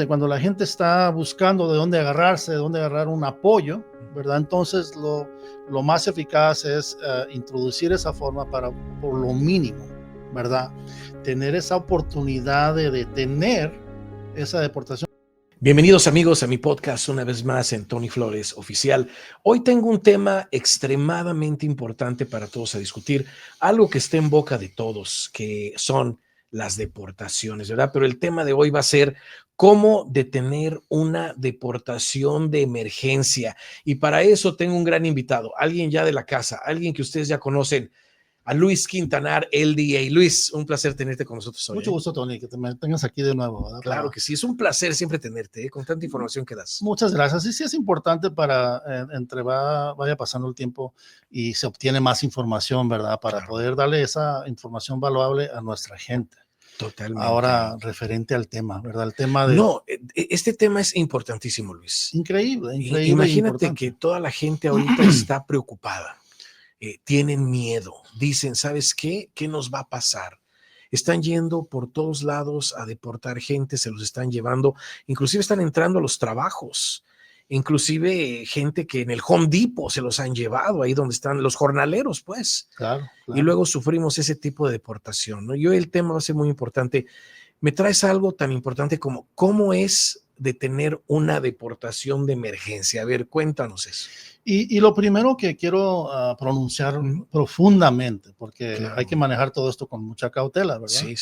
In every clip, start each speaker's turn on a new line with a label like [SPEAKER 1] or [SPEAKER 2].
[SPEAKER 1] Cuando la gente está buscando de dónde agarrarse, de dónde agarrar un apoyo, ¿verdad? Entonces lo más eficaz es introducir esa forma para, por lo mínimo, ¿verdad? Tener esa oportunidad de detener esa deportación.
[SPEAKER 2] Bienvenidos amigos a mi podcast una vez más en Tony Flores Oficial. Hoy tengo un tema extremadamente importante para todos a discutir, algo que está en boca de todos, que son las deportaciones, ¿verdad? Pero el tema de hoy va a ser cómo detener una deportación de emergencia. Y para eso tengo un gran invitado, alguien ya de la casa, alguien que ustedes ya conocen, a Luis Quintanar, LDA. Luis, un placer tenerte con nosotros hoy.
[SPEAKER 1] Mucho gusto, Tony, que me tengas aquí de nuevo, ¿verdad?
[SPEAKER 2] Claro que sí, es un placer siempre tenerte, con tanta información que das.
[SPEAKER 1] Muchas gracias. Y sí es importante para vaya pasando el tiempo y se obtiene más información, ¿verdad? Para poder darle esa información valuable a nuestra gente.
[SPEAKER 2] Totalmente.
[SPEAKER 1] Ahora, referente al tema, ¿verdad? El tema de...
[SPEAKER 2] No, este tema es importantísimo, Luis.
[SPEAKER 1] Increíble.
[SPEAKER 2] Imagínate que toda la gente ahorita está preocupada, tienen miedo, dicen, ¿sabes qué? ¿Qué nos va a pasar? Están yendo por todos lados a deportar gente, se los están llevando, inclusive están entrando a los trabajos, inclusive gente que en el Home Depot se los han llevado, ahí donde están los jornaleros, pues.
[SPEAKER 1] Claro.
[SPEAKER 2] Y luego sufrimos ese tipo de deportación, ¿no? Yo el tema va a ser muy importante. Me traes algo tan importante como cómo es detener una deportación de emergencia. A ver, cuéntanos eso.
[SPEAKER 1] Y lo primero que quiero pronunciar profundamente, porque hay que manejar todo esto con mucha cautela, ¿verdad?
[SPEAKER 2] Sí.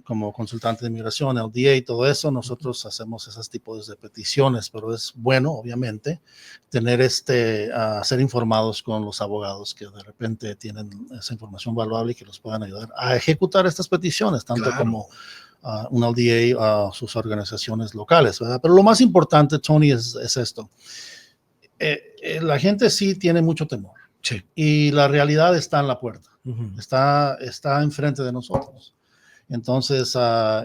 [SPEAKER 1] Como consultante de inmigración, LDA y todo eso, nosotros hacemos esos tipos de peticiones, pero es bueno, obviamente, tener ser informados con los abogados que de repente tienen esa información valuable y que los puedan ayudar a ejecutar estas peticiones, tanto como un LDA, sus organizaciones locales, ¿verdad? Pero lo más importante, Tony, es esto. La gente sí tiene mucho temor.
[SPEAKER 2] Sí.
[SPEAKER 1] Y la realidad está en la puerta. Está enfrente de nosotros. Entonces,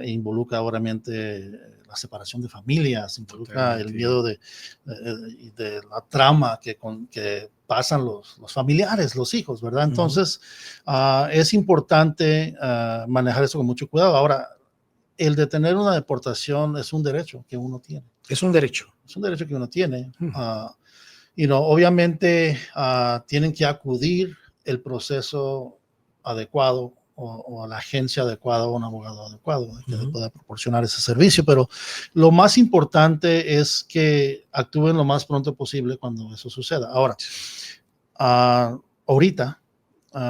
[SPEAKER 1] involucra obviamente la separación de familias, involucra el miedo de la trama que pasan los familiares, los hijos, ¿verdad? Entonces, es importante manejar eso con mucho cuidado. Ahora, el detener una deportación es un derecho que uno tiene.
[SPEAKER 2] Es un derecho.
[SPEAKER 1] Es un derecho que uno tiene. Obviamente tienen que acudir el proceso adecuado o a la agencia adecuada o un abogado adecuado que le pueda proporcionar ese servicio, pero lo más importante es que actúen lo más pronto posible cuando eso suceda. Ahora, ahorita,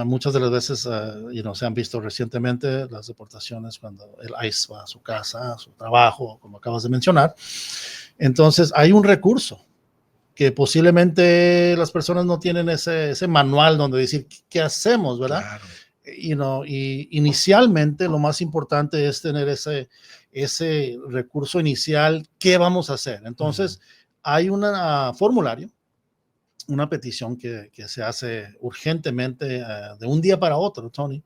[SPEAKER 1] muchas de las veces, se han visto recientemente las deportaciones cuando el ICE va a su casa, a su trabajo, como acabas de mencionar. Entonces, hay un recurso que posiblemente las personas no tienen ese manual donde decir qué hacemos, ¿verdad?
[SPEAKER 2] Claro.
[SPEAKER 1] Y inicialmente lo más importante es tener ese recurso inicial, ¿qué vamos a hacer? Entonces, hay un formulario, una petición que se hace urgentemente de un día para otro, Tony,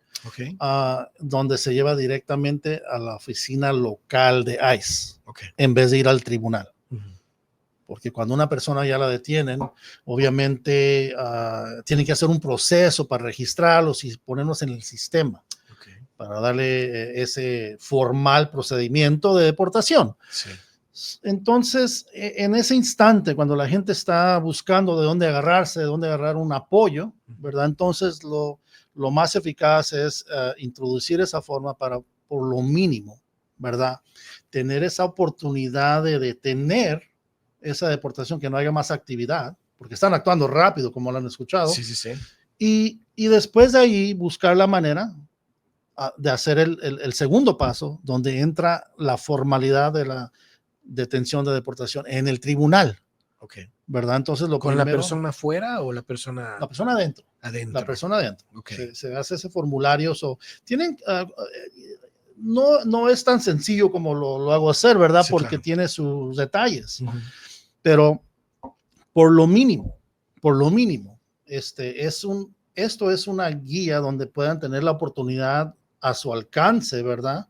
[SPEAKER 1] donde se lleva directamente a la oficina local de ICE, en vez de ir al tribunal. Porque cuando una persona ya la detienen, obviamente tienen que hacer un proceso para registrarlos y ponerlos en el sistema, para darle ese formal procedimiento de deportación. Sí. Entonces, en ese instante, cuando la gente está buscando de dónde agarrarse, de dónde agarrar un apoyo, ¿verdad? Entonces, lo más eficaz es introducir esa forma para, por lo mínimo, ¿verdad? Tener esa oportunidad de detener esa deportación, que no haya más actividad, porque están actuando rápido, como lo han escuchado.
[SPEAKER 2] Sí.
[SPEAKER 1] Y después de ahí buscar la manera de hacer el segundo paso, donde entra la formalidad de la detención de deportación en el tribunal. ¿Verdad? Entonces,
[SPEAKER 2] ¿Con la persona afuera o la persona?
[SPEAKER 1] La persona adentro.
[SPEAKER 2] Adentro.
[SPEAKER 1] La persona adentro. Se hace ese formulario. Tienen... no es tan sencillo como lo hago hacer, ¿verdad? Sí, porque tiene sus detalles. Pero por lo mínimo, esto es una guía donde puedan tener la oportunidad a su alcance, ¿verdad?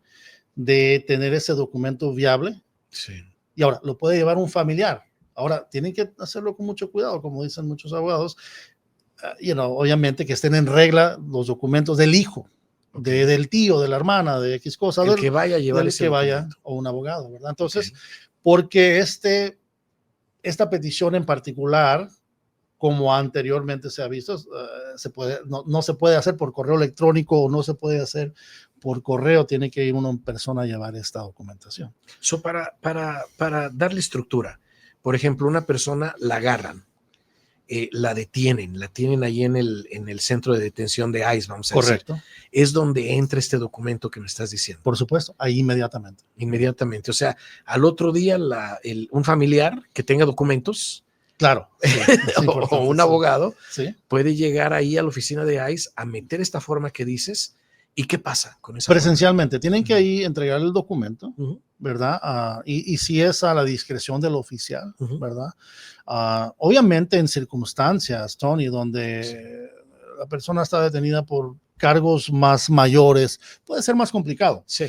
[SPEAKER 1] De tener ese documento viable.
[SPEAKER 2] Sí.
[SPEAKER 1] Y ahora, lo puede llevar un familiar. Ahora, tienen que hacerlo con mucho cuidado, como dicen muchos abogados. Obviamente que estén en regla los documentos del hijo,
[SPEAKER 2] Okay.
[SPEAKER 1] del tío, de la hermana, de X cosa.
[SPEAKER 2] El que vaya a llevar ese
[SPEAKER 1] que vaya,
[SPEAKER 2] documento.
[SPEAKER 1] o un abogado, ¿verdad? Entonces,
[SPEAKER 2] Okay.
[SPEAKER 1] porque esta petición en particular, como anteriormente se ha visto, no se puede hacer por correo electrónico o no se puede hacer por correo, tiene que ir uno en persona a llevar esta documentación.
[SPEAKER 2] So, para darle estructura, por ejemplo, una persona la agarran, la tienen ahí en el centro de detención de ICE, vamos a
[SPEAKER 1] Correcto.
[SPEAKER 2] decir. Es donde entra este documento que me estás diciendo.
[SPEAKER 1] Por supuesto, ahí inmediatamente.
[SPEAKER 2] Inmediatamente. O sea, al otro día un familiar que tenga documentos,
[SPEAKER 1] claro, sí,
[SPEAKER 2] o un abogado,
[SPEAKER 1] sí,
[SPEAKER 2] puede llegar ahí a la oficina de ICE a meter esta forma que dices. ¿Y qué pasa con esa
[SPEAKER 1] presencialmente?
[SPEAKER 2] forma?
[SPEAKER 1] Tienen que ahí entregar el documento, ¿verdad? Y si es a la discreción del oficial, ¿verdad? Obviamente en circunstancias, Tony, donde la persona está detenida por cargos más mayores, puede ser más complicado.
[SPEAKER 2] Sí.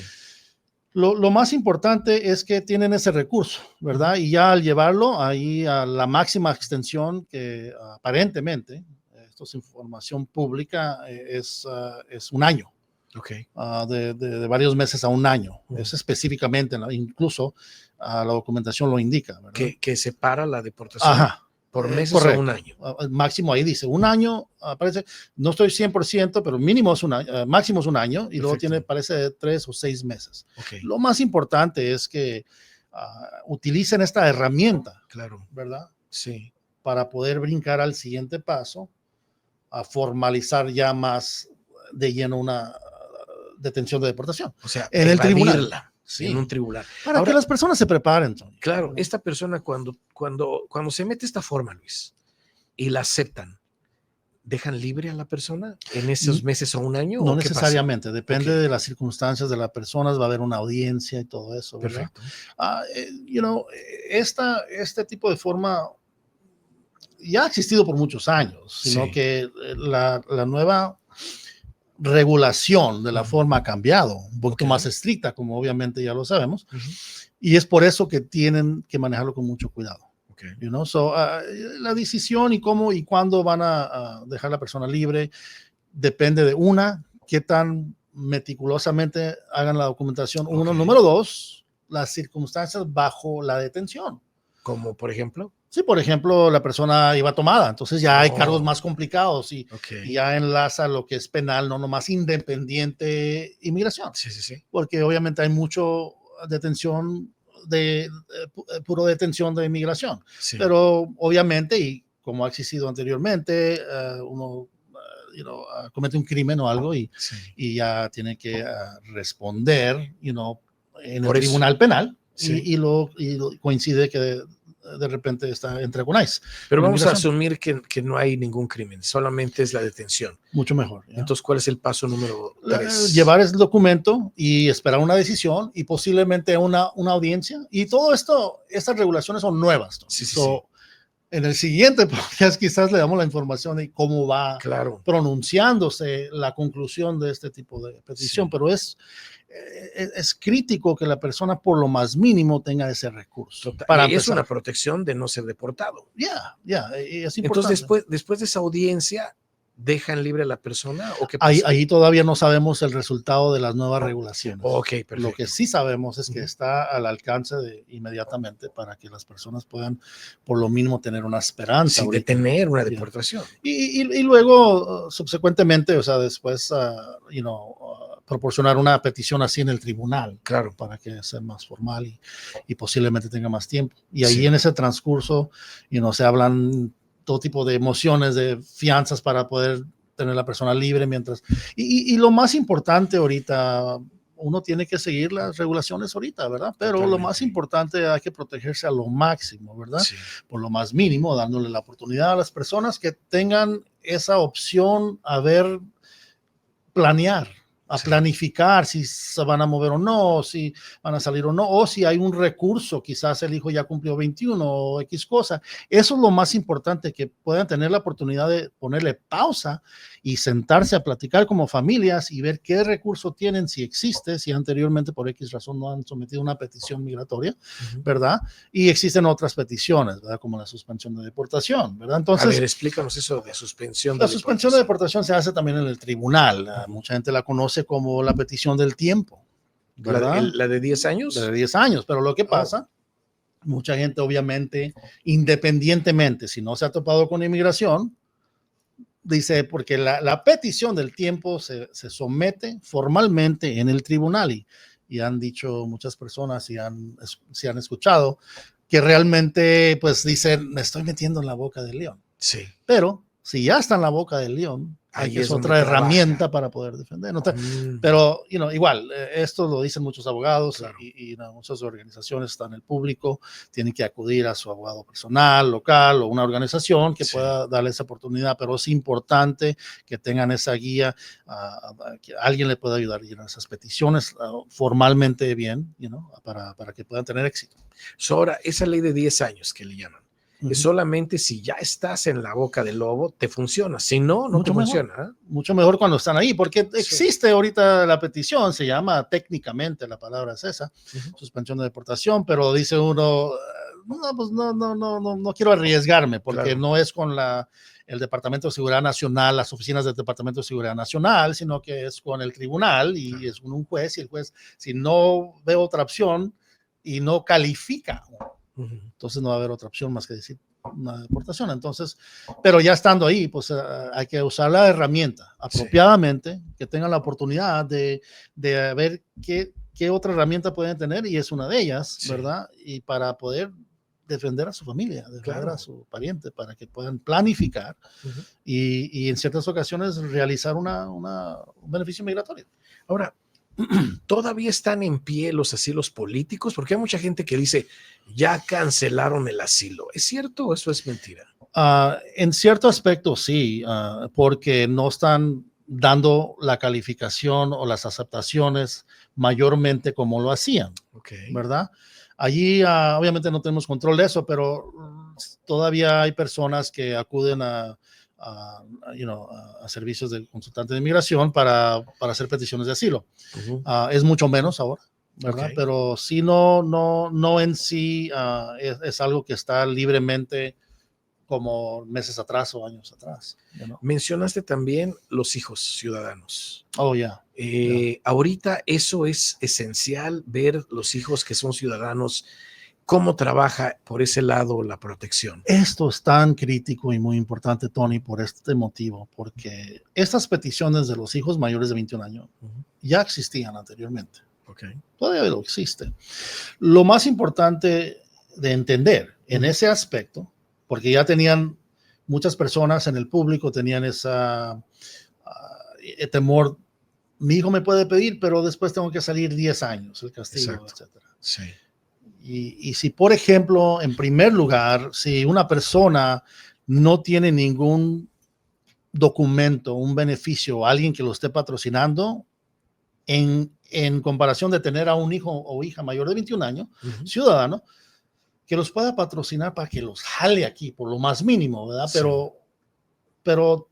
[SPEAKER 1] Lo más importante es que tienen ese recurso, ¿verdad? Y ya al llevarlo ahí a la máxima extensión que aparentemente, esto es información pública, es un año.
[SPEAKER 2] Okay.
[SPEAKER 1] De varios meses a un año. Es específicamente, incluso la documentación lo indica, ¿verdad?
[SPEAKER 2] Que separa la deportación.
[SPEAKER 1] Ajá.
[SPEAKER 2] Por meses
[SPEAKER 1] correcto.
[SPEAKER 2] o un año.
[SPEAKER 1] Máximo ahí dice un año, parece, no estoy 100%, pero mínimo es un año, máximo es un año, y perfecto. Luego tiene, parece 3 o 6 meses.
[SPEAKER 2] Okay.
[SPEAKER 1] Lo más importante es que utilicen esta herramienta,
[SPEAKER 2] claro,
[SPEAKER 1] ¿verdad?
[SPEAKER 2] Sí.
[SPEAKER 1] Para poder brincar al siguiente paso, a formalizar ya más de lleno una detención de deportación.
[SPEAKER 2] O sea,
[SPEAKER 1] en el tribunal.
[SPEAKER 2] Sí. En un tribunal.
[SPEAKER 1] Para ahora, que las personas se preparen, Tony.
[SPEAKER 2] Claro, esta persona cuando se mete esta forma, Luis, y la aceptan, ¿dejan libre a la persona en esos meses o un año?
[SPEAKER 1] No
[SPEAKER 2] ¿o
[SPEAKER 1] necesariamente,
[SPEAKER 2] qué pasa?
[SPEAKER 1] Depende de las circunstancias de la persona, va a haber una audiencia y todo eso, ¿verdad?
[SPEAKER 2] Perfecto.
[SPEAKER 1] Este tipo de forma ya ha existido por muchos años, sino que la nueva regulación de la forma ha cambiado, un poquito más estricta, como obviamente ya lo sabemos, y es por eso que tienen que manejarlo con mucho cuidado. La decisión y cómo y cuándo van a dejar a la persona libre depende de qué tan meticulosamente hagan la documentación. Número 2, las circunstancias bajo la detención.
[SPEAKER 2] Como por ejemplo.
[SPEAKER 1] Sí, por ejemplo, la persona iba tomada, entonces ya hay cargos más complicados y ya enlaza lo que es penal, no nomás independiente inmigración.
[SPEAKER 2] Sí.
[SPEAKER 1] Porque obviamente hay mucho detención puro detención de inmigración. Sí. Pero obviamente, y como ha existido anteriormente, uno comete un crimen o algo y ya tiene que responder, en el tribunal penal. Y lo coincide que de repente entra con ICE.
[SPEAKER 2] Pero vamos a asumir que no hay ningún crimen, solamente es la detención.
[SPEAKER 1] Mucho mejor. ¿Ya?
[SPEAKER 2] Entonces, ¿cuál es el paso número 3?
[SPEAKER 1] Llevar el documento y esperar una decisión y posiblemente una audiencia. Y todo esto, estas regulaciones son nuevas. Sí. En el siguiente podcast quizás le damos la información de cómo va pronunciándose la conclusión de este tipo de petición, pero es crítico que la persona por lo más mínimo tenga ese recurso.
[SPEAKER 2] Y es una protección de no ser deportado.
[SPEAKER 1] Es importante.
[SPEAKER 2] Entonces, después de esa audiencia, ¿dejan libre a la persona? ¿O qué
[SPEAKER 1] pasa? Ahí todavía no sabemos el resultado de las nuevas regulaciones.
[SPEAKER 2] Perfecto.
[SPEAKER 1] Lo que sí sabemos es que está al alcance inmediatamente para que las personas puedan por lo mínimo tener una esperanza.
[SPEAKER 2] De tener una deportación.
[SPEAKER 1] Y luego, subsecuentemente, después, proporcionar una petición así en el tribunal.
[SPEAKER 2] Claro.
[SPEAKER 1] Para que sea más formal y posiblemente tenga más tiempo. Y ahí en ese transcurso, se hablan todo tipo de emociones, de fianzas para poder tener a la persona libre mientras. Y lo más importante ahorita, uno tiene que seguir las regulaciones ahorita, ¿verdad? Pero totalmente. Lo más importante, hay que protegerse a lo máximo, ¿verdad? Sí. Por lo más mínimo, dándole la oportunidad a las personas que tengan esa opción a planear, a planificar si se van a mover o no, si van a salir o no, o si hay un recurso, quizás el hijo ya cumplió 21 o X cosa. Eso es lo más importante, que puedan tener la oportunidad de ponerle pausa y sentarse a platicar como familias y ver qué recurso tienen, si existe, si anteriormente por X razón no han sometido una petición migratoria, ¿verdad? Y existen otras peticiones, ¿verdad? Como la suspensión de deportación, ¿verdad? Entonces,
[SPEAKER 2] a ver, explícanos eso de suspensión de
[SPEAKER 1] deportación. La suspensión de deportación se hace también en el tribunal. Mucha gente la conoce conoce como la petición del tiempo, ¿verdad?
[SPEAKER 2] ¿La de 10 años?
[SPEAKER 1] De 10 años, pero lo que pasa, mucha gente obviamente, independientemente, si no se ha topado con inmigración, dice, porque la petición del tiempo se somete formalmente en el tribunal y han dicho muchas personas y si han escuchado que realmente pues dicen, me estoy metiendo en la boca del león.
[SPEAKER 2] Sí.
[SPEAKER 1] Pero si ya está en la boca del león,
[SPEAKER 2] Ahí
[SPEAKER 1] es
[SPEAKER 2] donde
[SPEAKER 1] otra
[SPEAKER 2] trabaja.
[SPEAKER 1] herramienta para poder defender. Pero, igual, esto lo dicen muchos abogados,
[SPEAKER 2] claro.
[SPEAKER 1] y muchas organizaciones están en el público, tienen que acudir a su abogado personal, local o una organización que pueda darle esa oportunidad, pero es importante que tengan esa guía, que alguien le pueda ayudar a llenar esas peticiones formalmente bien, para que puedan tener éxito.
[SPEAKER 2] Ahora, esa ley de 10 años que le llaman, es solamente si ya estás en la boca del lobo, te funciona. Si no, no te funciona. ¿Eh?
[SPEAKER 1] Mucho mejor cuando están ahí, porque existe ahorita la petición, se llama técnicamente, la palabra es esa, suspensión de deportación, pero dice uno, no, pues no quiero arriesgarme, porque no es con el Departamento de Seguridad Nacional, las oficinas del Departamento de Seguridad Nacional, sino que es con el tribunal y es con un juez, y el juez, si no ve otra opción y no califica, entonces no va a haber otra opción más que decir una deportación. Entonces, pero ya estando ahí, pues hay que usar la herramienta apropiadamente, que tengan la oportunidad de ver qué otra herramienta pueden tener, y es una de ellas, ¿verdad? Y para poder defender a su familia, defender a su pariente, para que puedan planificar y en ciertas ocasiones realizar un beneficio migratorio.
[SPEAKER 2] Ahora, ¿todavía están en pie los asilos políticos? Porque hay mucha gente que dice, ya cancelaron el asilo. ¿Es cierto o eso es mentira?
[SPEAKER 1] En cierto aspecto sí, porque no están dando la calificación o las aceptaciones mayormente como lo hacían, ¿verdad? Allí obviamente no tenemos control de eso, pero todavía hay personas que acuden a servicios del consultante de inmigración para hacer peticiones de asilo. Es mucho menos ahora, ¿verdad? Pero sí, no en sí es algo que está libremente como meses atrás o años atrás.
[SPEAKER 2] Mencionaste también los hijos ciudadanos.
[SPEAKER 1] Oh, ya.
[SPEAKER 2] Ahorita eso es esencial, ver los hijos que son ciudadanos. ¿Cómo trabaja por ese lado la protección?
[SPEAKER 1] Esto es tan crítico y muy importante, Tony, por este motivo, porque estas peticiones de los hijos mayores de 21 años ya existían anteriormente. Todavía lo existe. Lo más importante de entender en ese aspecto, porque ya tenían muchas personas en el público, tenían esa temor, mi hijo me puede pedir, pero después tengo que salir 10 años, el castigo, etc.
[SPEAKER 2] Sí.
[SPEAKER 1] Y si, por ejemplo, en primer lugar, si una persona no tiene ningún documento, un beneficio, alguien que lo esté patrocinando, en comparación de tener a un hijo o hija mayor de 21 años, ciudadano, que los pueda patrocinar para que los jale aquí por lo más mínimo, ¿verdad?
[SPEAKER 2] Sí.
[SPEAKER 1] Pero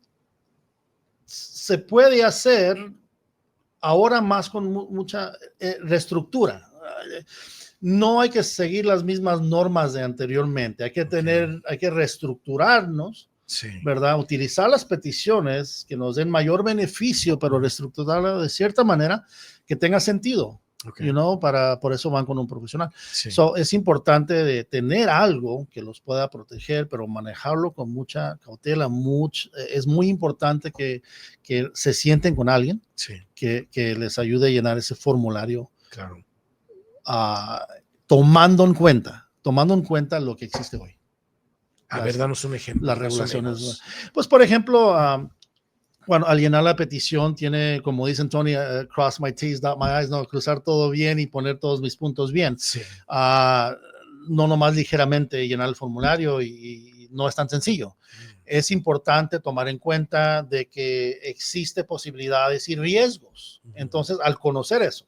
[SPEAKER 1] se puede hacer ahora más con mucha reestructura. No hay que seguir las mismas normas de anteriormente, hay que reestructurarnos, ¿verdad? Utilizar las peticiones que nos den mayor beneficio, pero reestructurarla de cierta manera que tenga sentido. Por eso van con un profesional. Es importante de tener algo que los pueda proteger, pero manejarlo con mucha cautela. Es muy importante que se sienten con alguien que les ayude a llenar ese formulario. Tomando en cuenta lo que existe hoy.
[SPEAKER 2] A ver, danos un ejemplo.
[SPEAKER 1] Las regulaciones. Pues, por ejemplo, al llenar la petición, tiene, como dicen Tony, cross my T's, dot my I's, cruzar todo bien y poner todos mis puntos bien. No nomás ligeramente llenar el formulario y no es tan sencillo. Es importante tomar en cuenta de que existe posibilidades y riesgos. Entonces, al conocer eso,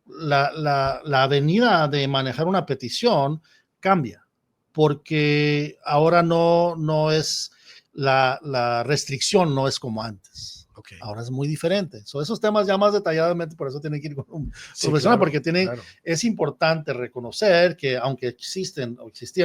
[SPEAKER 1] la avenida de manejar una petición cambia, porque ahora no es la restricción, no es como antes. Ahora es muy diferente. Esos temas ya más detalladamente, por eso tienen que ir con un profesional, porque es importante reconocer que aunque existían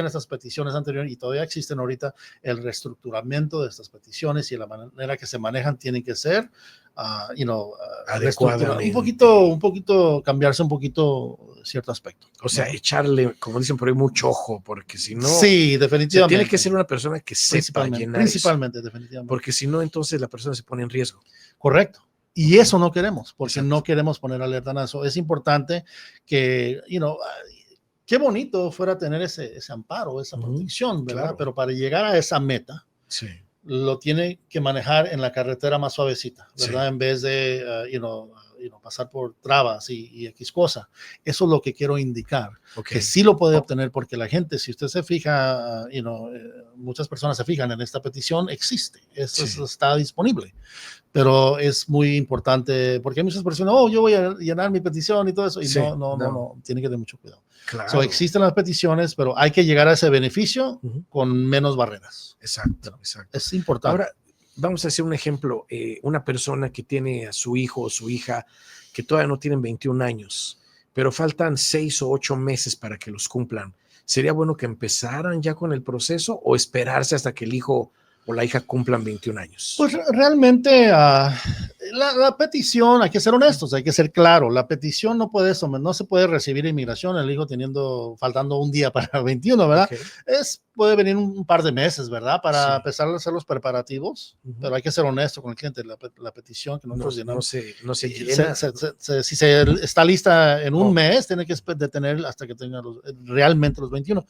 [SPEAKER 1] estas peticiones anteriores y todavía existen ahorita, el reestructuramiento de estas peticiones y la manera que se manejan tienen que ser
[SPEAKER 2] Adecuadamente.
[SPEAKER 1] un poquito, cambiarse un poquito cierto aspecto.
[SPEAKER 2] O sea, echarle, como dicen por ahí, mucho ojo, porque si no...
[SPEAKER 1] Sí,
[SPEAKER 2] O sea,
[SPEAKER 1] definitivamente.
[SPEAKER 2] tiene que ser una persona que sepa llenar
[SPEAKER 1] Principalmente,
[SPEAKER 2] eso,
[SPEAKER 1] definitivamente.
[SPEAKER 2] porque si no, entonces la persona se pone en riesgo.
[SPEAKER 1] Correcto. Y eso no queremos, porque
[SPEAKER 2] Exacto.
[SPEAKER 1] no queremos poner alerta en eso. Es importante que, qué bonito fuera tener ese amparo, esa protección, ¿verdad?
[SPEAKER 2] Claro.
[SPEAKER 1] Pero para llegar a esa meta,
[SPEAKER 2] Sí.
[SPEAKER 1] lo tiene que manejar en la carretera más suavecita, ¿verdad?
[SPEAKER 2] Sí.
[SPEAKER 1] En vez de, pasar por trabas y X cosa. Eso es lo que quiero indicar, que sí lo puede obtener, porque la gente, si usted se fija, muchas personas se fijan en esta petición, existe, eso está disponible. Pero es muy importante, porque hay muchas personas, yo voy a llenar mi petición y todo eso, y no, tiene que tener mucho cuidado.
[SPEAKER 2] Claro.
[SPEAKER 1] Existen las peticiones, pero hay que llegar a ese beneficio con menos barreras.
[SPEAKER 2] Exacto.
[SPEAKER 1] Es importante.
[SPEAKER 2] Ahora, vamos a hacer un ejemplo. Una persona que tiene a su hijo o su hija que todavía no tienen 21 años, pero faltan 6 o 8 meses para que los cumplan. ¿Sería bueno que empezaran ya con el proceso o esperarse hasta que el hijo o la hija cumplan 21 años?
[SPEAKER 1] Pues realmente la petición, hay que ser honestos, hay que ser claro, la petición no se puede recibir inmigración el hijo faltando un día para 21, ¿verdad?
[SPEAKER 2] Okay.
[SPEAKER 1] Puede venir un par de meses, ¿verdad? Para empezar a hacer los preparativos, pero hay que ser honesto con el cliente, la petición que nosotros llenamos.
[SPEAKER 2] No se llena.
[SPEAKER 1] Si se está lista en un mes, tiene que detener hasta que tenga realmente los 21.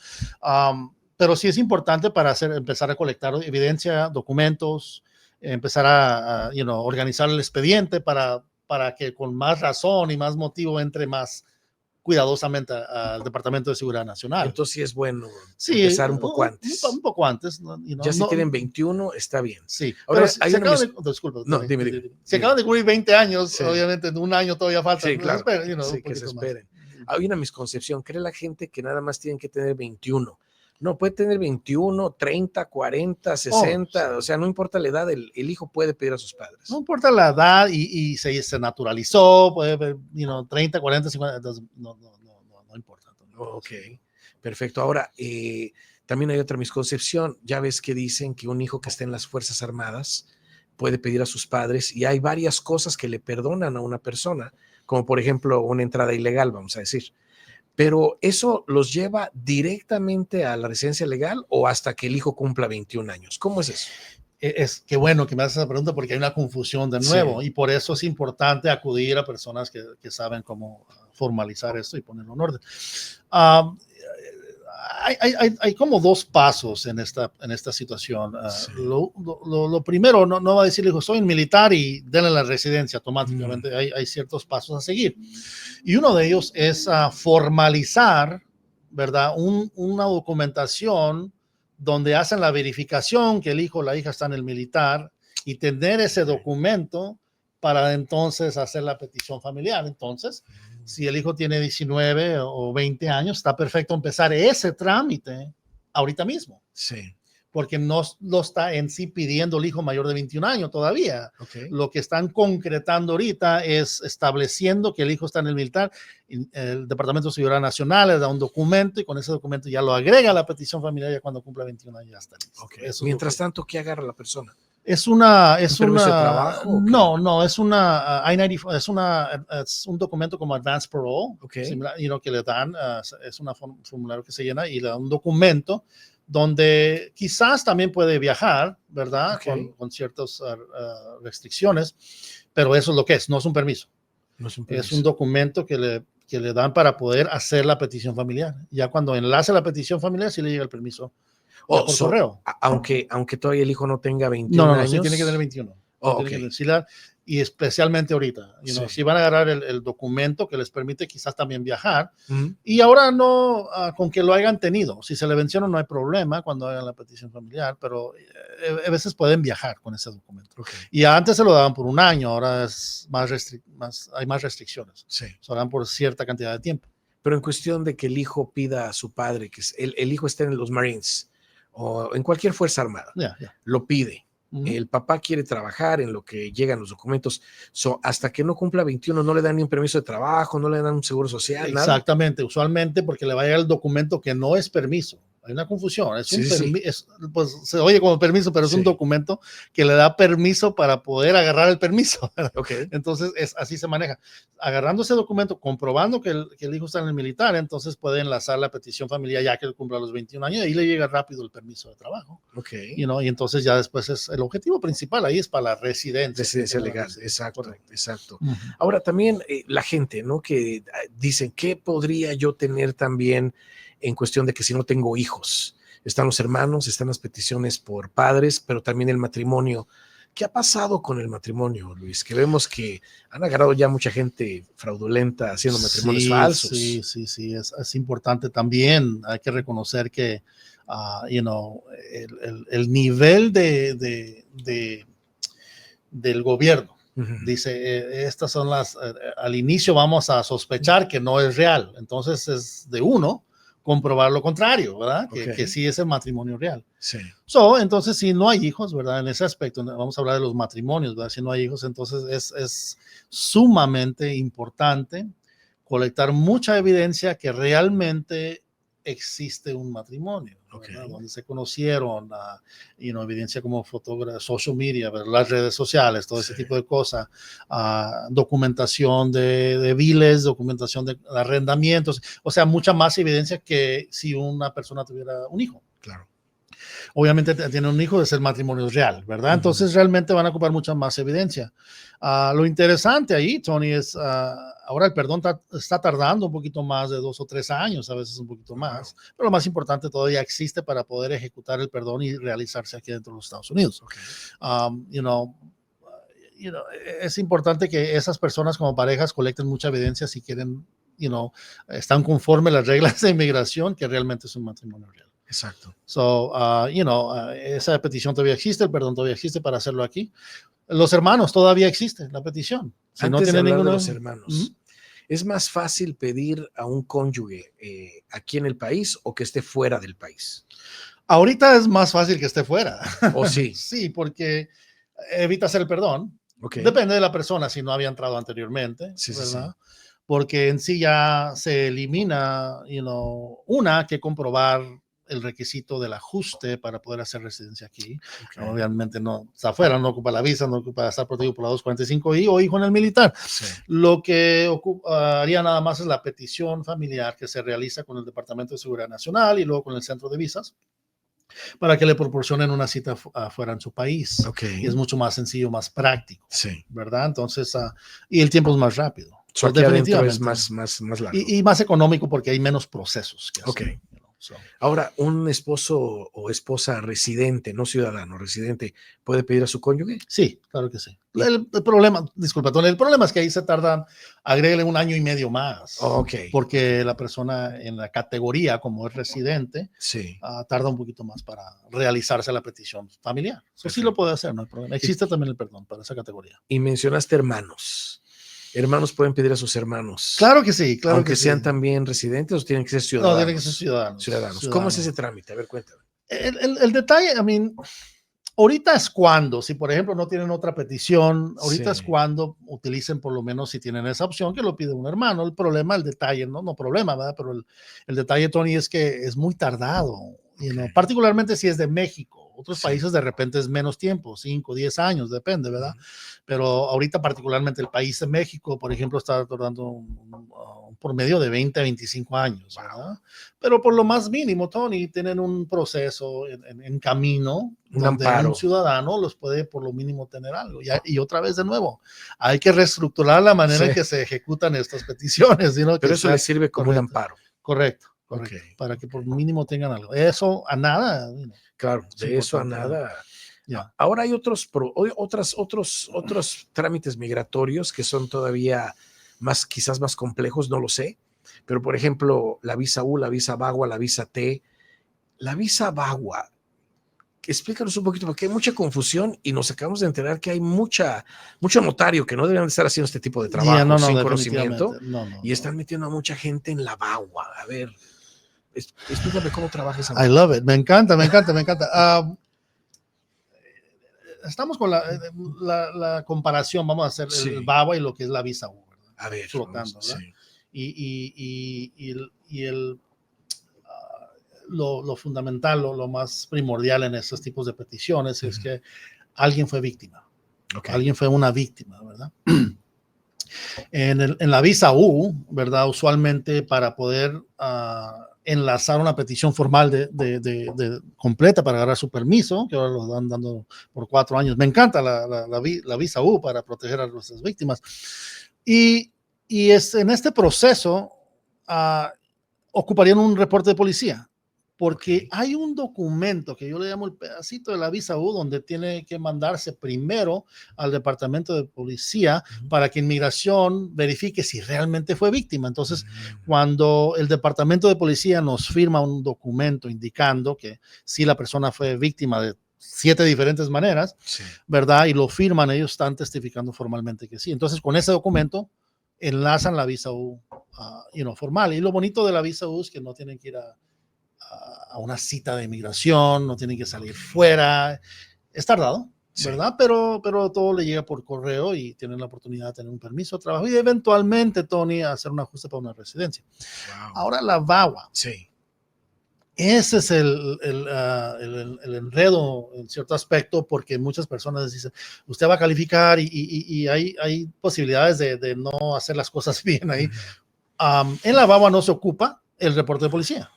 [SPEAKER 1] Pero sí es importante para empezar a colectar evidencia, documentos, empezar a organizar el expediente para que con más razón y más motivo entre más cuidadosamente al Departamento de Seguridad Nacional.
[SPEAKER 2] Entonces sí es bueno empezar un poco antes.
[SPEAKER 1] Un poco antes.
[SPEAKER 2] Ya si tienen 21, está bien.
[SPEAKER 1] Sí.
[SPEAKER 2] Ahora,
[SPEAKER 1] pero si acaban de cumplir 20 años, obviamente en un año todavía falta.
[SPEAKER 2] Sí, claro.
[SPEAKER 1] Que
[SPEAKER 2] se esperen. Hay una misconcepción. Cree la gente que nada más tienen que tener 21. No, puede tener 21, 30, 40, 60, o sea, no importa la edad, el hijo puede pedir a sus padres.
[SPEAKER 1] No importa la edad y se naturalizó, puede ver, 30, 40, 50, no importa.
[SPEAKER 2] Ok, perfecto. Ahora, también hay otra misconcepción. Ya ves que dicen que un hijo que está en las Fuerzas Armadas puede pedir a sus padres y hay varias cosas que le perdonan a una persona, como por ejemplo una entrada ilegal, vamos a decir. Pero ¿eso los lleva directamente a la residencia legal o hasta que el hijo cumpla 21 años? ¿Cómo es eso?
[SPEAKER 1] Es que bueno que me haces esa pregunta porque hay una confusión de nuevo y por eso es importante acudir a personas que saben cómo formalizar esto y ponerlo en orden. Hay como dos pasos en esta situación. Lo primero, no va a decirle, hijo, soy un militar y denle la residencia automáticamente. Hay ciertos pasos a seguir. Y uno de ellos es formalizar, ¿verdad? Una documentación donde hacen la verificación que el hijo o la hija está en el militar y tener ese documento para entonces hacer la petición familiar. Entonces, si el hijo tiene 19 o 20 años, está perfecto empezar ese trámite ahorita mismo.
[SPEAKER 2] Sí.
[SPEAKER 1] Porque no lo está en sí pidiendo el hijo mayor de 21 años todavía. Lo que están concretando ahorita es estableciendo que el hijo está en el militar. El Departamento de Seguridad Nacional le da un documento y con ese documento ya lo agrega a la petición familiar ya cuando cumpla 21 años ya está listo.
[SPEAKER 2] Mientras tanto, ¿qué agarra la persona?
[SPEAKER 1] Es una
[SPEAKER 2] permiso de trabajo.
[SPEAKER 1] No, es una es un documento como Advance Parole, similar, que le dan, es un formulario que se llena y le da un documento donde quizás también puede viajar, ¿verdad? Con ciertas restricciones, pero eso es lo que es, no es un permiso. Es un documento que le dan para poder hacer la petición familiar. Ya cuando enlace la petición familiar, sí le llega el permiso. Por correo.
[SPEAKER 2] Aunque todavía el hijo no tenga 21 años.
[SPEAKER 1] No, sí tiene que tener 21. Y especialmente ahorita. Si van a agarrar el documento que les permite quizás también viajar. Y ahora no, con que lo hayan tenido. Si se le venció no hay problema cuando hagan la petición familiar, pero a veces pueden viajar con ese documento. Y antes se lo daban por un año, ahora es hay más restricciones. Se lo dan por cierta cantidad de tiempo.
[SPEAKER 2] Pero en cuestión de que el hijo pida a su padre, que el hijo esté en los Marines, o en cualquier fuerza armada, lo pide. El papá quiere trabajar en lo que llegan los documentos. Hasta que no cumpla 21 no le dan ni un permiso de trabajo, no le dan un seguro social.
[SPEAKER 1] Exactamente, nada. Usualmente porque le va a llegar el documento que no es permiso. hay una confusión. Es
[SPEAKER 2] Sí, sí.
[SPEAKER 1] pues se oye como permiso, pero es un
[SPEAKER 2] Sí.
[SPEAKER 1] documento que le da permiso para poder agarrar el permiso.
[SPEAKER 2] Ok.
[SPEAKER 1] Entonces, así se maneja. Agarrando ese documento, comprobando que el hijo está en el militar, entonces puede enlazar la petición familiar ya que él cumpla los 21 años y ahí le llega rápido el permiso de trabajo.
[SPEAKER 2] Ok.
[SPEAKER 1] Y entonces ya después es el objetivo principal, ahí es para la residencia.
[SPEAKER 2] Residencia legal, exacto,
[SPEAKER 1] Correcto.
[SPEAKER 2] exacto.
[SPEAKER 1] Uh-huh.
[SPEAKER 2] Ahora también la gente, ¿no? Que dicen, ¿qué podría yo tener también en cuestión de que si no tengo hijos? Están los hermanos, están las peticiones por padres, pero también el matrimonio. ¿Qué ha pasado con el matrimonio, Luis? Que vemos que han agarrado ya mucha gente fraudulenta haciendo matrimonios falsos.
[SPEAKER 1] Sí, es importante también. Hay que reconocer que, el nivel del gobierno dice, estas son al inicio vamos a sospechar que no es real. Entonces es de uno comprobar lo contrario, ¿verdad? Que sí es el matrimonio real.
[SPEAKER 2] Sí.
[SPEAKER 1] Entonces, si no hay hijos, ¿verdad? En ese aspecto, vamos a hablar de los matrimonios, ¿verdad? Si no hay hijos, entonces es sumamente importante colectar mucha evidencia que realmente existe un matrimonio, donde se conocieron, evidencia como fotografía, social media, ¿verdad? Las redes sociales, todo ese tipo de cosas, documentación de biles, documentación de arrendamientos, o sea, mucha más evidencia que si una persona tuviera un hijo.
[SPEAKER 2] Claro.
[SPEAKER 1] Obviamente tiene un hijo, es el matrimonio real, ¿verdad? Entonces realmente van a ocupar mucha más evidencia. Lo interesante ahí, Tony, es ahora el perdón está tardando un poquito más de 2 o 3 años, a veces un poquito más, pero lo más importante, todavía existe para poder ejecutar el perdón y realizarse aquí dentro de los Estados Unidos. Es importante que esas personas como parejas colecten mucha evidencia si quieren, están conforme las reglas de inmigración, que realmente es un matrimonio real.
[SPEAKER 2] Exacto.
[SPEAKER 1] Esa petición todavía existe, el perdón todavía existe para hacerlo aquí. Los hermanos todavía existe, la petición.
[SPEAKER 2] Si antes no tiene de hablar de los hermanos, ¿es más fácil pedir a un cónyuge aquí en el país o que esté fuera del país?
[SPEAKER 1] Ahorita es más fácil que esté fuera.
[SPEAKER 2] ¿O sí?
[SPEAKER 1] Sí, porque evita hacer el perdón. Depende de la persona, si no había entrado anteriormente, ¿verdad? Sí. Porque en sí ya se elimina, que comprobar el requisito del ajuste para poder hacer residencia aquí. Obviamente no está afuera, no ocupa la visa, no ocupa estar protegido por la 245I o hijo en el militar. Sí. Lo que haría nada más es la petición familiar que se realiza con el Departamento de Seguridad Nacional y luego con el Centro de Visas para que le proporcionen una cita afuera en su país. Y es mucho más sencillo, más práctico, ¿verdad? Entonces, y el tiempo es más rápido.
[SPEAKER 2] So, definitivamente es más largo.
[SPEAKER 1] Y más económico porque hay menos procesos que hacer.
[SPEAKER 2] Ahora, un esposo o esposa residente, no ciudadano, residente, ¿puede pedir a su cónyuge?
[SPEAKER 1] Sí, claro que sí. El problema, disculpa, Tony, el problema es que ahí se tardan, agréguele 1 año y medio más. Porque la persona en la categoría como es residente, tarda un poquito más para realizarse la petición familiar. Eso sí lo puede hacer, no hay problema. Existe también el perdón para esa categoría.
[SPEAKER 2] Y mencionaste hermanos. ¿Hermanos pueden pedir a sus hermanos?
[SPEAKER 1] Claro que sí, claro.
[SPEAKER 2] Aunque sean también residentes o tienen que ser ciudadanos.
[SPEAKER 1] No, tienen que ser ciudadanos.
[SPEAKER 2] ¿Cómo es ese trámite? A ver, cuéntame.
[SPEAKER 1] El detalle, ahorita es cuando, si por ejemplo no tienen otra petición, ahorita es cuando utilicen por lo menos si tienen esa opción que lo pide un hermano. El problema, el detalle, no problema, ¿verdad? Pero el detalle, Tony, es que es muy tardado, particularmente si es de México. Otros países de repente es menos tiempo, 5, 10 años, depende, ¿verdad? Pero ahorita particularmente el país de México, por ejemplo, está tardando un promedio de 20 a 25 años, ¿verdad? Pero por lo más mínimo, Tony, tienen un proceso en camino donde un ciudadano los puede por lo mínimo tener algo. Y otra vez de nuevo, hay que reestructurar la manera en que se ejecutan estas peticiones.
[SPEAKER 2] Pero eso les sirve como un amparo.
[SPEAKER 1] Correcto. Para que por mínimo tengan algo. Eso a nada.
[SPEAKER 2] Claro, de eso a nada. Ahora hay otros trámites migratorios que son todavía quizás más complejos, no lo sé. Pero, por ejemplo, la visa U, la visa VAWA, la visa T. La visa VAWA, explícanos un poquito, porque hay mucha confusión y nos acabamos de enterar que hay mucho notario que no deberían estar haciendo este tipo de trabajo sin conocimiento y están metiendo a mucha gente en la VAWA. A ver, explícame cómo trabaja esa.
[SPEAKER 1] I love it, me encanta. Estamos con la comparación, vamos a hacer el VAWA y lo que es la visa U, ¿verdad?
[SPEAKER 2] A ver,
[SPEAKER 1] flotando, ¿verdad? Y lo fundamental, lo más primordial en estos tipos de peticiones es que alguien fue víctima.
[SPEAKER 2] Okay.
[SPEAKER 1] Alguien fue una víctima, ¿verdad? En la visa U, ¿verdad? Usualmente para poder enlazar una petición formal de completa para agarrar su permiso, que ahora lo están dando por 4 años. Me encanta la visa U para proteger a nuestras víctimas. Y en este proceso ocuparían un reporte de policía. Porque hay un documento que yo le llamo el pedacito de la visa U, donde tiene que mandarse primero al departamento de policía para que inmigración verifique si realmente fue víctima. Entonces, cuando el departamento de policía nos firma un documento indicando que sí la persona fue víctima de 7 diferentes maneras, sí, ¿verdad? Y lo firman, ellos están testificando formalmente que sí. Entonces, con ese documento enlazan la visa U formal. Y lo bonito de la visa U es que no tienen que ir a una cita de inmigración, no tienen que salir fuera. Es tardado, ¿verdad? Sí. Pero todo le llega por correo y tienen la oportunidad de tener un permiso de trabajo y eventualmente, Tony, hacer un ajuste para una residencia. Wow. Ahora la VAWA. Sí. Ese es el enredo en cierto aspecto, porque muchas personas dicen, usted va a calificar y hay posibilidades de no hacer las cosas bien ahí. En la VAWA no se ocupa el reporte de policía.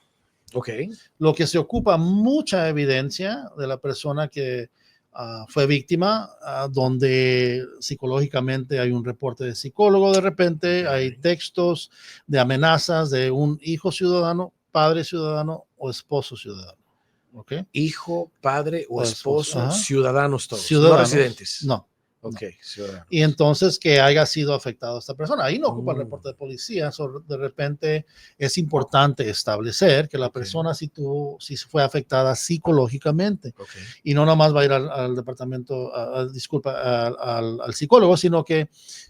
[SPEAKER 1] Okay. Lo que se ocupa mucha evidencia de la persona que fue víctima, donde psicológicamente hay un reporte de psicólogo de repente, okay, hay textos de amenazas de un hijo ciudadano, padre ciudadano o esposo ciudadano. Okay.
[SPEAKER 2] Hijo, padre o esposo, ciudadanos todos, no residentes.
[SPEAKER 1] No.
[SPEAKER 2] Ok, ciudadanos.
[SPEAKER 1] Y entonces que haya sido afectado esta persona. Ahí no ocupa el reporte de policía. De repente es importante establecer que la persona sí fue afectada psicológicamente. Okay. Y no nomás va a ir al departamento, al psicólogo, sino que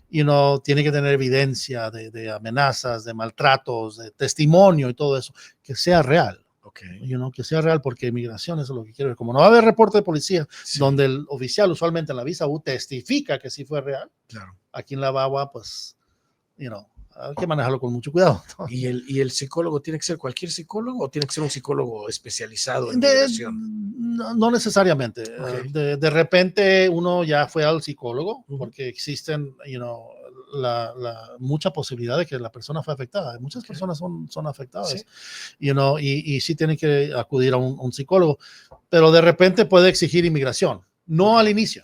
[SPEAKER 1] tiene que tener evidencia de amenazas, de maltratos, de testimonio y todo eso, que sea real. Okay. Que sea real, porque inmigración es lo que quiero ver. Como no va a haber reporte de policía, sí, donde el oficial usualmente en la visa U testifica que sí fue real, claro, aquí en la VAWA, pues, hay que manejarlo con mucho cuidado.
[SPEAKER 2] ¿Y el psicólogo tiene que ser cualquier psicólogo o tiene que ser un psicólogo especializado en migración?
[SPEAKER 1] No necesariamente. Okay. De repente uno ya fue al psicólogo, porque existen, mucha posibilidad de que la persona fue afectada. Muchas personas son afectadas, ¿sí? Y sí tienen que acudir a un psicólogo, pero de repente puede exigir inmigración, no al inicio,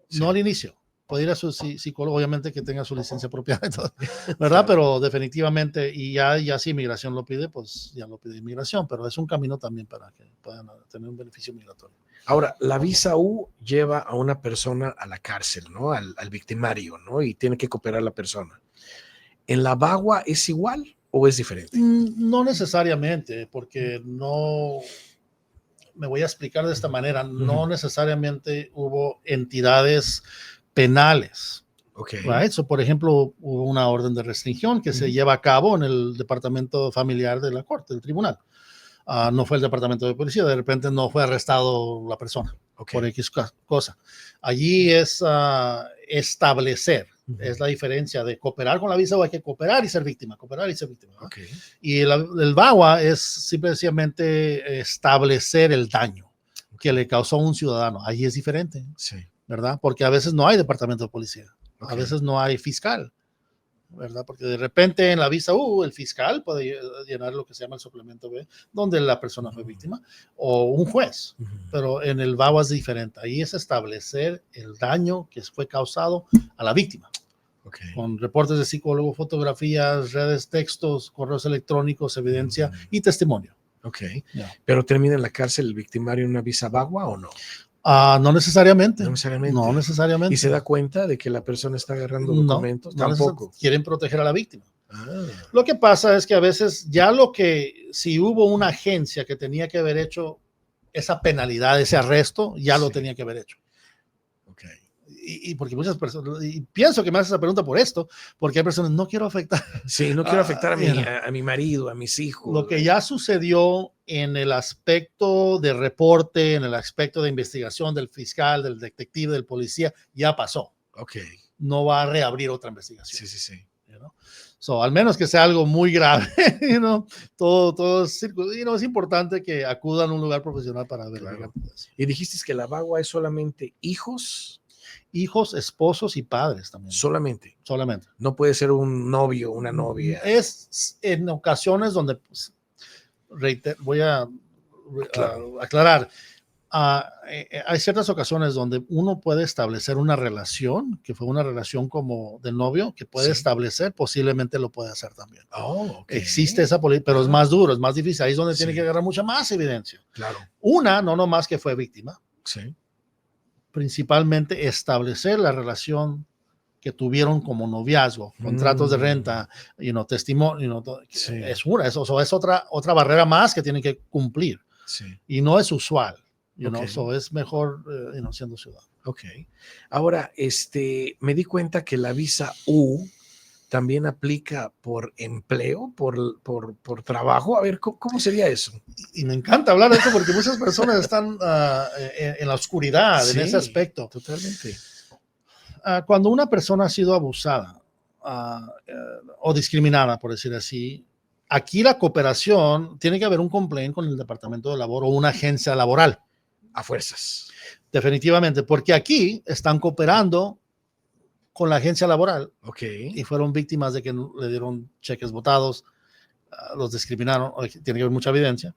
[SPEAKER 1] sí, no al inicio. Puede ir a su psicólogo, obviamente que tenga su licencia propia, ¿verdad? Claro. Pero definitivamente, y ya si inmigración lo pide, pues ya lo pide inmigración, pero es un camino también para que puedan tener un beneficio migratorio.
[SPEAKER 2] Ahora, la visa U lleva a una persona a la cárcel, ¿no? Al victimario, ¿no? Y tiene que cooperar la persona. ¿En la VAWA es igual o es diferente?
[SPEAKER 1] No necesariamente, porque no... Me voy a explicar de esta manera. No necesariamente hubo entidades penales. Okay. Right? So, por ejemplo, hubo una orden de restricción que se lleva a cabo en el departamento familiar de la corte, del tribunal. No fue el departamento de policía, de repente no fue arrestado la persona, okay, por X cosa. Allí es establecer, es la diferencia de cooperar con la visa, o hay que cooperar y ser víctima, Okay. Y el VAWA es simplemente establecer el daño que le causó a un ciudadano. Allí es diferente. Sí. ¿Verdad? Porque a veces no hay departamento de policía, okay, a veces no hay fiscal, ¿verdad? Porque de repente en la visa U el fiscal puede llenar lo que se llama el suplemento B, donde la persona fue víctima, o un juez, pero en el VAWA es diferente. Ahí es establecer el daño que fue causado a la víctima, okay, con reportes de psicólogo, fotografías, redes, textos, correos electrónicos, evidencia y testimonio.
[SPEAKER 2] Ok, yeah. ¿Pero termina en la cárcel el victimario en una visa VAWA o no?
[SPEAKER 1] No necesariamente.
[SPEAKER 2] No necesariamente. ¿Y se da cuenta de que la persona está agarrando documentos?
[SPEAKER 1] No, tampoco. Quieren proteger a la víctima. Lo que pasa es que a veces si hubo una agencia que tenía que haber hecho esa penalidad, ese arresto, ya lo tenía que haber hecho. Okay. Y porque muchas personas, y pienso que me haces esa pregunta por esto, porque hay personas, no quiero afectar.
[SPEAKER 2] Sí, no quiero afectar a mi marido, a mis hijos.
[SPEAKER 1] Lo que ya sucedió en el aspecto de reporte, en el aspecto de investigación del fiscal, del detective, del policía, ya pasó.
[SPEAKER 2] Ok.
[SPEAKER 1] No va a reabrir otra investigación.
[SPEAKER 2] Sí.
[SPEAKER 1] Al menos que sea algo muy grave, todo es importante que acudan a un lugar profesional para verificar.
[SPEAKER 2] Claro. Y dijiste que la VAWA es solamente hijos.
[SPEAKER 1] Hijos, esposos y padres también.
[SPEAKER 2] Solamente. No puede ser un novio, una novia.
[SPEAKER 1] Es en ocasiones donde, pues, voy a aclarar, hay ciertas ocasiones donde uno puede establecer una relación, que fue una relación como de novio, que puede establecer, posiblemente lo puede hacer también.
[SPEAKER 2] Okay.
[SPEAKER 1] Existe esa política, pero es más duro, es más difícil. Ahí es donde tiene que agarrar mucha más evidencia.
[SPEAKER 2] Claro.
[SPEAKER 1] Una, no nomás que fue víctima.
[SPEAKER 2] Sí.
[SPEAKER 1] Principalmente establecer la relación que tuvieron como noviazgo, contratos de renta, testimonio, es una, eso es otra barrera más que tienen que cumplir.
[SPEAKER 2] Sí.
[SPEAKER 1] Y no es usual, es mejor siendo ciudadano.
[SPEAKER 2] Ok. Ahora, me di cuenta que la visa U también aplica por empleo, por trabajo. A ver, ¿cómo sería eso?
[SPEAKER 1] Y me encanta hablar de esto porque muchas personas están en la oscuridad en ese aspecto.
[SPEAKER 2] Totalmente.
[SPEAKER 1] Cuando una persona ha sido abusada o discriminada, por decir así, aquí la cooperación, tiene que haber un complaint con el Departamento de Labor o una agencia laboral.
[SPEAKER 2] A fuerzas.
[SPEAKER 1] Definitivamente, porque aquí están cooperando con la agencia laboral.
[SPEAKER 2] Okay.
[SPEAKER 1] Y fueron víctimas de que le dieron cheques botados, los discriminaron, tiene que haber mucha evidencia,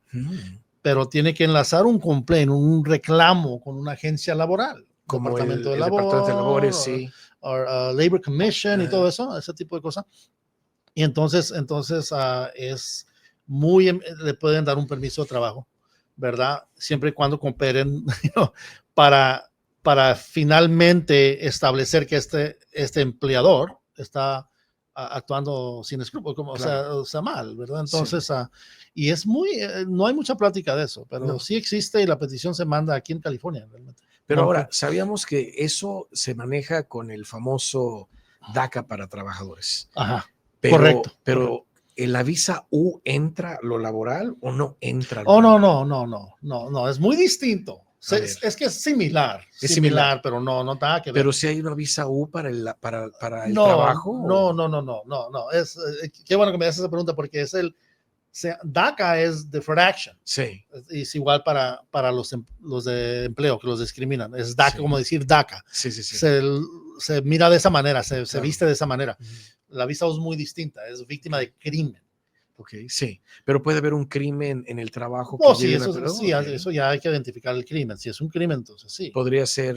[SPEAKER 1] pero tiene que enlazar un complaint, un reclamo con una agencia laboral.
[SPEAKER 2] Como
[SPEAKER 1] Departamento de
[SPEAKER 2] Labor, Departamento de Labores, sí.
[SPEAKER 1] O Labor Commission y todo eso, ese tipo de cosas. Y entonces es le pueden dar un permiso de trabajo, ¿verdad? Siempre y cuando cooperen para finalmente establecer que este empleador está actuando sin escrúpulos, o sea, mal, ¿verdad? Entonces, y es no hay mucha plática de eso, pero sí existe y la petición se manda aquí en California, realmente.
[SPEAKER 2] Pero ahora, sabíamos que eso se maneja con el famoso DACA para trabajadores.
[SPEAKER 1] Ajá,
[SPEAKER 2] correcto. Pero ¿en la visa U entra lo laboral o no entra?
[SPEAKER 1] No, es muy distinto. Es que es similar, pero no nada que ver.
[SPEAKER 2] Pero si hay una visa U para el trabajo.
[SPEAKER 1] No. Qué bueno que me haces esa pregunta porque DACA es Deferred Action.
[SPEAKER 2] Sí.
[SPEAKER 1] Es igual para los de empleo que los discriminan. Es DACA, como decir DACA.
[SPEAKER 2] Sí.
[SPEAKER 1] Se mira de esa manera, se viste de esa manera. La visa U es muy distinta, es víctima de crimen.
[SPEAKER 2] Ok, sí, pero puede haber un crimen en el trabajo.
[SPEAKER 1] Eso ya hay que identificar el crimen. Si es un crimen, entonces sí.
[SPEAKER 2] Podría ser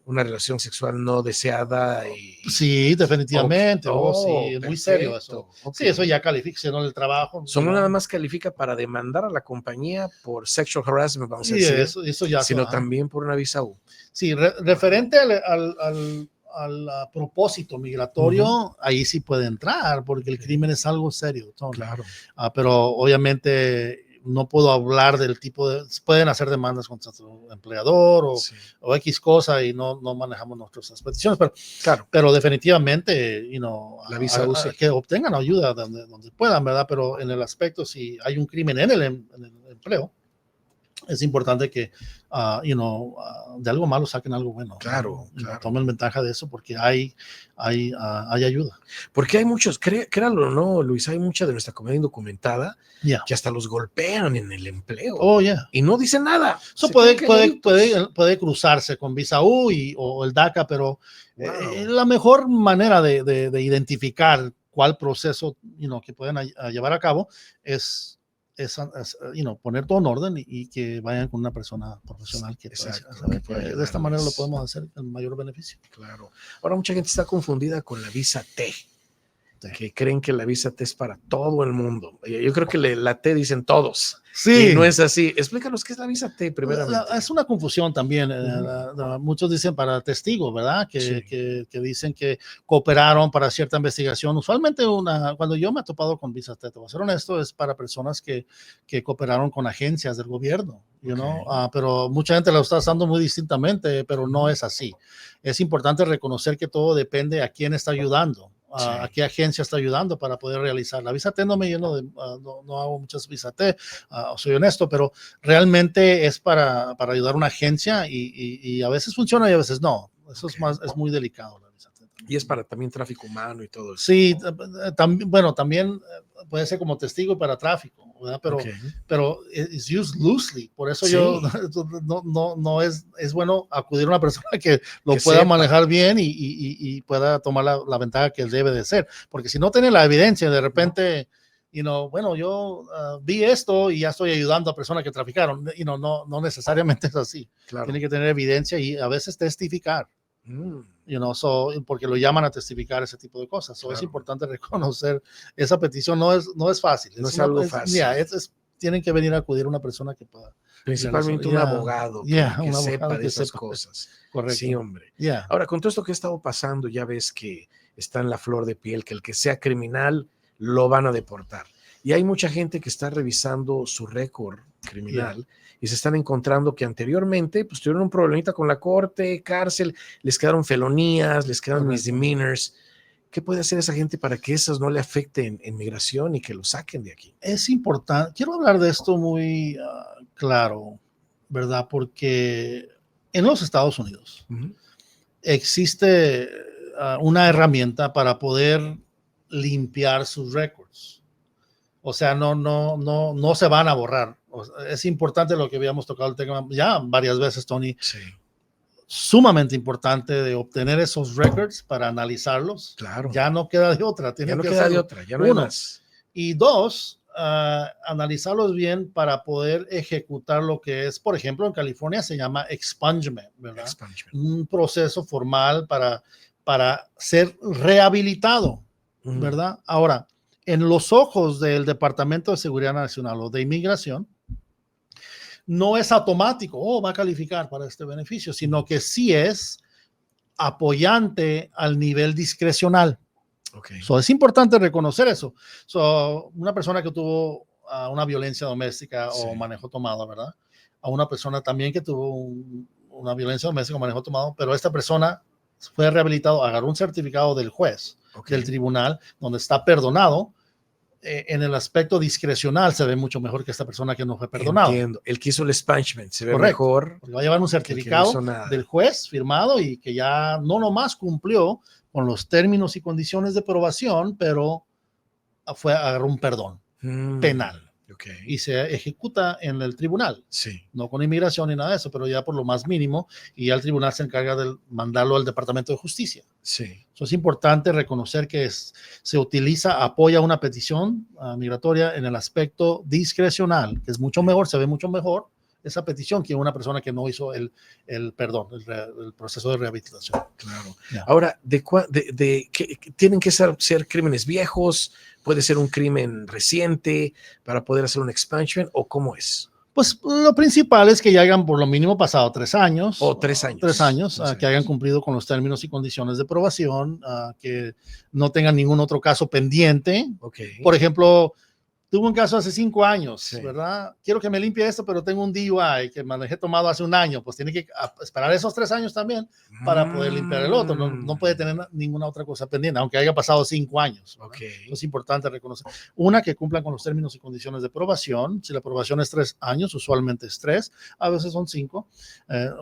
[SPEAKER 2] una relación sexual no deseada.
[SPEAKER 1] Sí, definitivamente.
[SPEAKER 2] Sí,
[SPEAKER 1] es muy serio eso. Okay. Sí, eso ya califica, si no el trabajo.
[SPEAKER 2] Solo nada más califica para demandar a la compañía por sexual harassment, vamos a decir.
[SPEAKER 1] Eso ya.
[SPEAKER 2] Sino también por una visa U.
[SPEAKER 1] Sí, referente al propósito migratorio, ahí sí puede entrar, porque el crimen es algo serio.
[SPEAKER 2] Claro.
[SPEAKER 1] Pero obviamente no puedo hablar del tipo pueden hacer demandas contra su empleador o X cosa y no manejamos nuestras peticiones, pero definitivamente,
[SPEAKER 2] la visa U,
[SPEAKER 1] que obtengan ayuda donde puedan, ¿verdad? Pero en el aspecto, si hay un crimen en el empleo, es importante que, de algo malo saquen algo bueno.
[SPEAKER 2] Claro.
[SPEAKER 1] Tomen ventaja de eso porque hay ayuda.
[SPEAKER 2] Porque hay muchos, créanlo o no, Luis, hay mucha de nuestra comunidad indocumentada que hasta los golpean en el empleo. Y no dicen nada.
[SPEAKER 1] Eso puede cruzarse con visa U o el DACA, pero la mejor manera de identificar cuál proceso que pueden llevar a cabo es poner todo en orden y que vayan con una persona profesional que de esta manera lo podemos hacer el mayor beneficio.
[SPEAKER 2] Claro. Ahora mucha gente está confundida con la visa T, que creen que la visa T es para todo el mundo. Yo creo que la T dicen todos.
[SPEAKER 1] Sí.
[SPEAKER 2] Y no es así. Explícanos qué es la visa T primeramente.
[SPEAKER 1] Es una confusión también. Muchos dicen para testigos, ¿verdad? Que dicen que cooperaron para cierta investigación. Usualmente cuando yo me he topado con visa T, te voy a ser honesto, es para personas que cooperaron con agencias del gobierno. Pero mucha gente lo está usando muy distintamente, pero no es así. Es importante reconocer que todo depende a quién está ayudando. ¿A qué agencia está ayudando para poder realizar? La visa T no me lleno no hago muchas visa T, soy honesto, pero realmente es para ayudar a una agencia y a veces funciona y a veces no. Eso es muy delicado, la visa T.
[SPEAKER 2] Y es para también tráfico humano y todo eso.
[SPEAKER 1] Sí, bueno, también puede ser como testigo para tráfico, ¿verdad? Pero es used loosely, por eso
[SPEAKER 2] Sí.
[SPEAKER 1] yo no es bueno acudir a una persona que lo
[SPEAKER 2] Que
[SPEAKER 1] pueda
[SPEAKER 2] sepa.
[SPEAKER 1] manejar bien y pueda tomar la ventaja que debe de ser, porque si no tiene la evidencia, de repente, bueno, yo vi esto y ya estoy ayudando a personas que traficaron, no necesariamente es así.
[SPEAKER 2] Claro.
[SPEAKER 1] Tiene que tener evidencia y a veces testificar. Porque lo llaman a testificar ese tipo de cosas.
[SPEAKER 2] Claro.
[SPEAKER 1] Es importante reconocer esa petición. No es fácil.
[SPEAKER 2] No es algo fácil.
[SPEAKER 1] Tienen que venir a acudir a una persona que pueda.
[SPEAKER 2] Principalmente un abogado que sepa de esas cosas.
[SPEAKER 1] Correcto.
[SPEAKER 2] Sí, hombre. Ahora, con todo esto que ha estado pasando, ya ves que está en la flor de piel, que el que sea criminal lo van a deportar. Y hay mucha gente que está revisando su récord criminal y se están encontrando que anteriormente pues tuvieron un problemita con la corte, cárcel, les quedaron felonías, les quedaron misdemeanors. ¿Qué puede hacer esa gente para que esas no le afecten en migración y que lo saquen de aquí?
[SPEAKER 1] Es importante. Quiero hablar de esto muy claro, ¿verdad? Porque en los Estados Unidos existe una herramienta para poder limpiar sus récords. O sea, no se van a borrar. Es importante lo que habíamos tocado el tema ya varias veces, Tony.
[SPEAKER 2] Sí.
[SPEAKER 1] Sumamente importante de obtener esos records para analizarlos.
[SPEAKER 2] Claro.
[SPEAKER 1] Ya no queda de otra.
[SPEAKER 2] Ya no queda de otra, ya no hay más.
[SPEAKER 1] Y dos, analizarlos bien para poder ejecutar lo que es, por ejemplo, en California se llama expungement, ¿verdad? Un proceso formal para ser rehabilitado, ¿verdad? Ahora, en los ojos del Departamento de Seguridad Nacional o de Inmigración, no es automático, va a calificar para este beneficio, sino que sí es apoyante al nivel discrecional. Es importante reconocer eso. Una persona que tuvo una violencia doméstica o manejo tomado, ¿verdad? A una persona también que tuvo una violencia doméstica o manejo tomado, pero esta persona fue rehabilitado, agarró un certificado del juez, del tribunal, donde está perdonado. En el aspecto discrecional se ve mucho mejor que esta persona que no fue perdonado.
[SPEAKER 2] Entiendo. El que hizo el expungement se ve mejor.
[SPEAKER 1] Porque va a llevar un certificado del juez firmado y que ya no nomás cumplió con los términos y condiciones de probación, pero agarró un perdón penal. Y se ejecuta en el tribunal. No con inmigración ni nada de eso, pero ya por lo más mínimo, y ya el tribunal se encarga de mandarlo al Departamento de Justicia. Es importante reconocer que se apoya una petición migratoria en el aspecto discrecional, que es mucho mejor, se ve mucho mejor esa petición que una persona que no hizo el proceso de rehabilitación.
[SPEAKER 2] Claro. Ahora, ¿tienen que ser crímenes viejos? ¿Puede ser un crimen reciente para poder hacer un expungement o cómo es?
[SPEAKER 1] Pues lo principal es que ya hayan por lo mínimo pasado 3 años.
[SPEAKER 2] O 3 años.
[SPEAKER 1] 3 años, que hayan cumplido con los términos y condiciones de probación, que no tengan ningún otro caso pendiente. Por ejemplo, tuve un caso hace 5 años, ¿verdad? Quiero que me limpie esto, pero tengo un DUI que manejé tomado hace 1 año. Pues tiene que esperar esos 3 años también para poder limpiar el otro. No puede tener ninguna otra cosa pendiente, aunque haya pasado 5 años. Es importante reconocer. Una, que cumplan con los términos y condiciones de probación. Si la probación es 3 años, usualmente es 3, a veces son 5,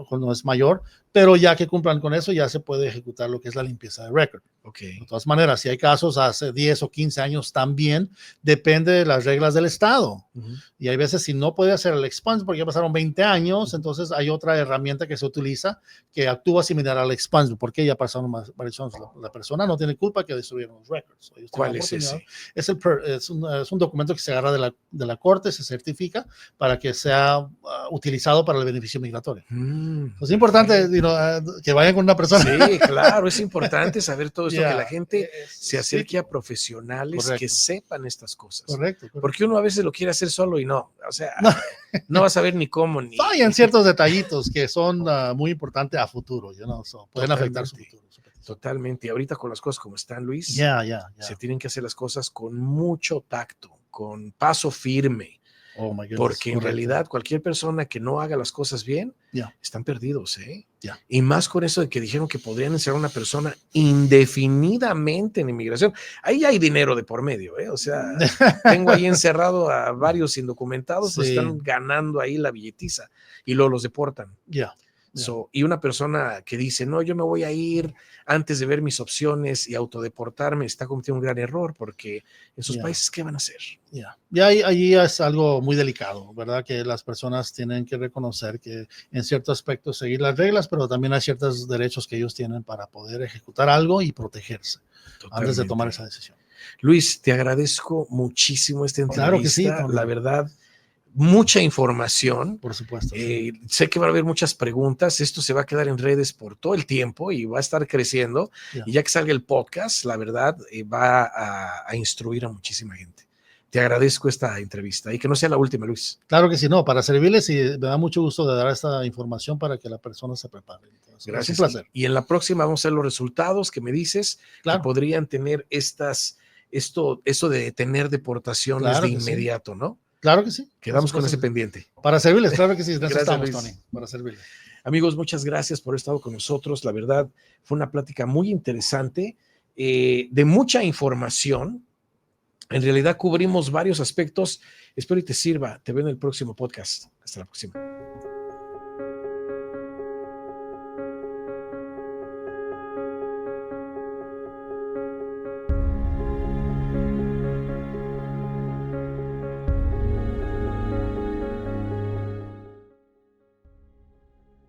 [SPEAKER 1] cuando es mayor. Pero ya que cumplan con eso, ya se puede ejecutar lo que es la limpieza de récord. De todas maneras, si hay casos hace 10 o 15 años también, depende de las reglas del estado. Y hay veces si no puede hacer el expunge porque ya pasaron 20 años, entonces hay otra herramienta que se utiliza que actúa similar al expunge, porque ya pasaron varios años. La persona no tiene culpa que destruyeron los records.
[SPEAKER 2] ¿Cuál es ese?
[SPEAKER 1] Es un documento que se agarra de la corte, se certifica para que sea utilizado para el beneficio migratorio. Es importante que vayan con una persona.
[SPEAKER 2] Sí, claro, es importante saber todo esto, que la gente se acerque a profesionales que sepan estas cosas.
[SPEAKER 1] Correcto.
[SPEAKER 2] Porque uno a veces lo quiere hacer solo y no, o sea, no va a saber ni cómo.
[SPEAKER 1] Fallan ciertos detallitos que son muy importantes a futuro, pueden afectar su futuro.
[SPEAKER 2] Totalmente. Y ahorita con las cosas como están, Luis, se tienen que hacer las cosas con mucho tacto, con paso firme. Porque en realidad cualquier persona que no haga las cosas bien, están perdidos, Y más con eso de que dijeron que podrían encerrar a una persona indefinidamente en inmigración. Ahí hay dinero de por medio, O sea, tengo ahí encerrado a varios indocumentados, pues están ganando ahí la billetiza y luego los deportan. Y una persona que dice, no, yo me voy a ir antes de ver mis opciones y autodeportarme, está cometiendo un gran error, porque en sus países, ¿qué van a hacer?
[SPEAKER 1] Y ahí es algo muy delicado, ¿verdad? Que las personas tienen que reconocer que en ciertos aspectos seguir las reglas, pero también hay ciertos derechos que ellos tienen para poder ejecutar algo y protegerse antes de tomar esa decisión.
[SPEAKER 2] Luis, te agradezco muchísimo esta entrevista.
[SPEAKER 1] Claro que sí, Tony.
[SPEAKER 2] La verdad, mucha información.
[SPEAKER 1] Por supuesto.
[SPEAKER 2] Sé que va a haber muchas preguntas. Esto se va a quedar en redes por todo el tiempo y va a estar creciendo. Y ya que salga el podcast, la verdad, va a instruir a muchísima gente. Te agradezco esta entrevista y que no sea la última, Luis.
[SPEAKER 1] Claro que sí, no, para servirles, y me da mucho gusto de dar esta información para que la persona se prepare. Entonces,
[SPEAKER 2] gracias.
[SPEAKER 1] Es un placer.
[SPEAKER 2] Y en la próxima vamos a ver los resultados que me dices que podrían tener esto de tener deportaciones de inmediato, ¿no?
[SPEAKER 1] Claro que sí.
[SPEAKER 2] Quedamos con ese pendiente.
[SPEAKER 1] Para servirles, claro que sí. Gracias, Tony. Para servirles.
[SPEAKER 2] Amigos, muchas gracias por haber estado con nosotros. La verdad, fue una plática muy interesante, de mucha información. En realidad cubrimos varios aspectos. Espero y te sirva. Te veo en el próximo podcast. Hasta la próxima.